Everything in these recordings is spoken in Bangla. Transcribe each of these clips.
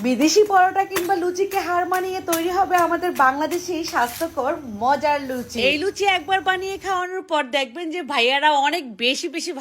বিদেশি পরোটা কিংবা লুচিকে হার মানিয়ে তৈরি হবে আমাদের বাংলাদেশি স্বাস্থ্যকর মজার লুচি। এই লুচি একবার বানিয়ে খাওয়ানোর পর দেখবেন যে ভাইয়ারা অনেক বেশি বেশি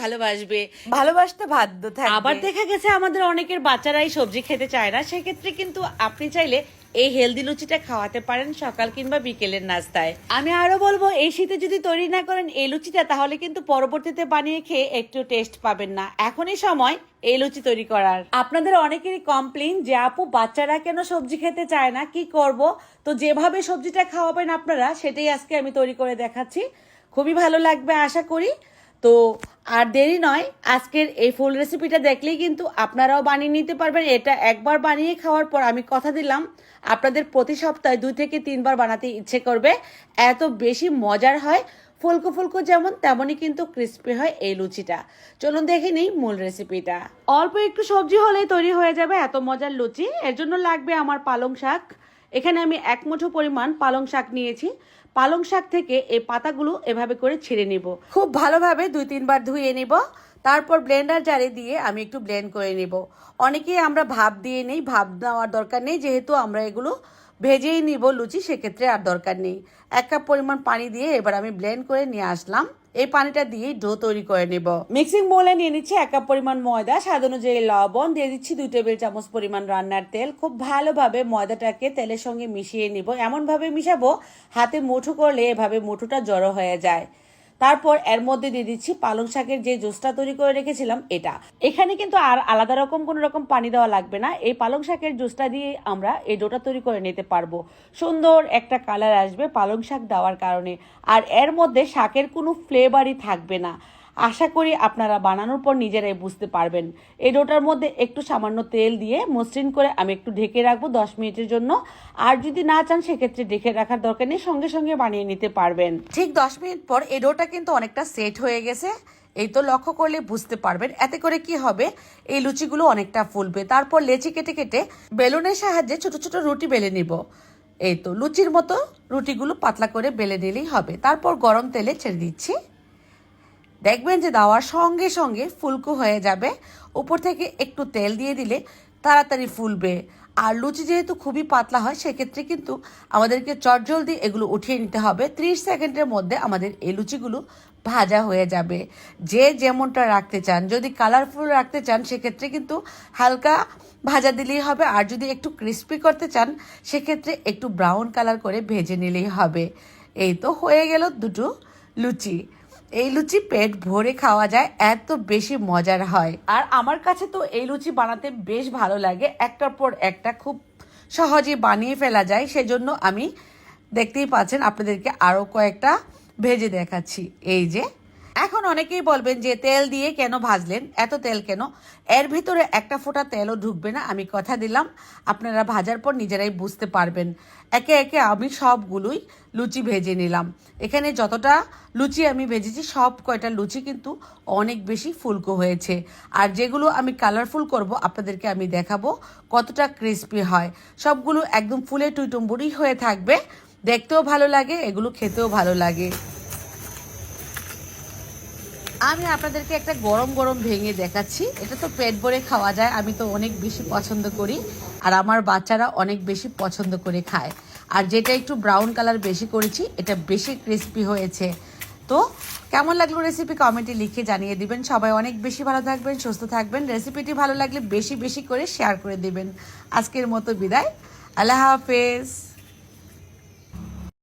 ভালোবাসতে বাধ্য থাকবে। আবার দেখা গেছে আমাদের অনেকের বাচ্চারাই সবজি খেতে চায় না, সেক্ষেত্রে কিন্তু আপনি চাইলে এই হেলদি লুচিটা খাওয়াতে পারেন সকাল কিংবা বিকেলের নাস্তায়। আমি আরো বলবো, এই শীতে যদি তৈরি না করেন এই লুচিটা, তাহলে কিন্তু পরবর্তীতে বানিয়ে খেয়ে একটু টেস্ট পাবেন না। এখনই সময় এই লুচি তৈরি করার। আপনাদের অনেকেরই কমপ্লেইন যে আপু বাচ্চারা কেন সবজি খেতে চায় না, কি করব? তো যেভাবে সবজিটা খাওয়াবেন আপনারা, সেটাই আজকে আমি তৈরি করে দেখাচ্ছি। খুবই ভালো লাগবে আশা করি। তো আর দেরি নয়, আজকের এই ফুল রেসিপিটা দেখলেই কিন্তু আপনারাও বানিয়ে নিতে পারবেন। এটা একবার বানিয়ে খাওয়ার পর আমি কথা দিলাম আপনাদের প্রতি সপ্তাহে 2 থেকে 3 বার বানাতে ইচ্ছে করবে। এত বেশি মজার হয়, ফুলকো ফুলকো যেমন তেমনই কিন্তু ক্রিস্পি হয় এই লুচিটা। চলুন দেখে নিই মূল রেসিপিটা। অল্প একটু সবজি হলেই তৈরি হয়ে যাবে এত মজার লুচি। এর জন্য লাগবে আমার পালং শাক। এখানে আমি 1 মুঠো পরিমাণ পালং শাক নিয়েছি। পালং শাক থেকে এই পাতাগুলো এভাবে করে ছিঁড়ে নিব। খুব ভালোভাবে 2-3 বার ধুয়ে নিব। তারপর ব্লেন্ডার জারে দিয়ে আমি একটু ব্লেন্ড করে নিব। অনেকেই আমরা ভাপ দিয়ে নেই, ভাপ দেওয়ার দরকার নেই, যেহেতু আমরা এগুলো ভেজেই নিব লুচি, সেক্ষেত্রে আর দরকার নেই। 1 কাপ পরিমাণ পানি দিয়ে এবার আমি ব্লেন্ড করে নিয়ে আসলাম। এই পানিটা দিয়ে ডো তৈরি করে নেব। মিক্সিং বোলে নিয়ে নিচ্ছি 1 কাপ পরিমাণ ময়দা, স্বাদ অনুযায়ী লবণ, দিয়ে দিচ্ছি 2 টেবিল চামচ পরিমাণ রান্নার তেল। খুব ভালোভাবে ময়দাটাকে তেলের সঙ্গে মিশিয়ে নিব। এমনভাবে মিশাবো হাতে মুঠো করলে এভাবে মুঠোটা জড়ো হয়ে যায়। তারপর এর মধ্যে দিয়ে দিচ্ছি পালং শাকের যে জুসটা তৈরি করে রেখেছিলাম এটা। এখানে কিন্তু আর আলাদা রকম কোনো রকম পানি দেওয়া লাগবে না। এই পালং শাকের জুসটা দিয়ে আমরা এই ডোটা তৈরি করে নিতে পারবো। সুন্দর একটা কালার আসবে পালং শাক দেওয়ার কারণে। আর এর মধ্যে শাকের কোনো ফ্লেভারই থাকবে না। আশা করি আপনারা বানানোর পর নিজেরাই বুঝতে পারবেন। এই ডোটার মধ্যে একটু সামান্য তেল দিয়ে মসৃণ করে আমি একটু ঢেকে রাখবো 10 মিনিটের জন্য। আর যদি না চান সেক্ষেত্রে ঢেকে রাখার দরকার নেই, সঙ্গে সঙ্গে বানিয়ে নিতে পারবেন। ঠিক 10 মিনিট পর এই ডোটা কিন্তু অনেকটা সেট হয়ে গেছে। এই তো লক্ষ্য করলে বুঝতে পারবেন। এতে করে কি হবে, এই লুচিগুলো অনেকটা ফুলবে। তারপর লেচি কেটে কেটে বেলুনের সাহায্যে ছোট ছোট রুটি বেলে নিব। এই তো লুচির মতো রুটিগুলো পাতলা করে বেলে নিলেই হবে। তারপর গরম তেলে ছেড়ে দিচ্ছি। দেখবেন যে দেওয়ার সঙ্গে সঙ্গে ফুলকো হয়ে যাবে। উপর থেকে একটু তেল দিয়ে দিলে তাড়াতাড়ি ফুলবে। আর লুচি যেহেতু খুবই পাতলা হয়, সেক্ষেত্রে কিন্তু আমাদেরকে চটজলদি এগুলো উঠিয়ে নিতে হবে। 30 সেকেন্ডের মধ্যে আমাদের এই লুচিগুলো ভাজা হয়ে যাবে। যে যেমনটা রাখতে চান, যদি কালারফুল রাখতে চান সেক্ষেত্রে কিন্তু হালকা ভাজা দিলেই হবে। আর যদি একটু ক্রিস্পি করতে চান সেক্ষেত্রে একটু ব্রাউন কালার করে ভেজে নিলেই হবে। এই তো হয়ে গেল দুটো লুচি। এই লুচি পেট ভরে খাওয়া যায়, এত বেশি মজার হয়। আর আমার কাছে তো এই লুচি বানাতে বেশ ভালো লাগে। একটার পর একটা খুব সহজে বানিয়ে ফেলা যায়। সেজন্য আমি দেখতেই পাচ্ছেন আপনাদেরকে আরও কয়েকটা ভেজে দেখাচ্ছি। এই যে এখন অনেকেই বলবেন যে তেল দিয়ে কেন ভাজলেন, এত তেল কেন? এর ভিতরে একটা ফোঁটা তেলও ঢুকবে না, আমি কথা দিলাম। আপনারা ভাজার পর নিজেরাই বুঝতে পারবেন। একে একে আমি সবগুলোই লুচি ভেজে নিলাম। এখানে যতটা লুচি আমি ভেজেছি সব কয়টা লুচি কিন্তু অনেক বেশি ফুলকো হয়েছে। আর যেগুলো আমি কালারফুল করব আপনাদেরকে আমি দেখাবো কতটা ক্রিস্পি হয়। সবগুলো একদম ফুলে টুইটুম্বুরি হয়ে থাকবে, দেখতেও ভালো লাগে, এগুলো খেতেও ভালো লাগে। আমি আপনাদেরকে একটা গরম গরম ভেঙে দেখাচ্ছি। এটা তো পেট ভরে খাওয়া যায়, আমি তো অনেক বেশি পছন্দ করি। আর আমার বাচ্চারা অনেক বেশি পছন্দ করে খায়। আর যেটা একটু ব্রাউন কালার বেশি করেছি, এটা বেশি ক্রিস্পি হয়েছে। তো কেমন লাগলো রেসিপি কমেন্টে লিখে জানিয়ে দিবেন। সবাই অনেক বেশি ভালো থাকবেন, সুস্থ থাকবেন। রেসিপিটি ভালো লাগলে বেশি বেশি করে শেয়ার করে দিবেন। আজকের মতো বিদায়, আল্লাহ হাফেজ।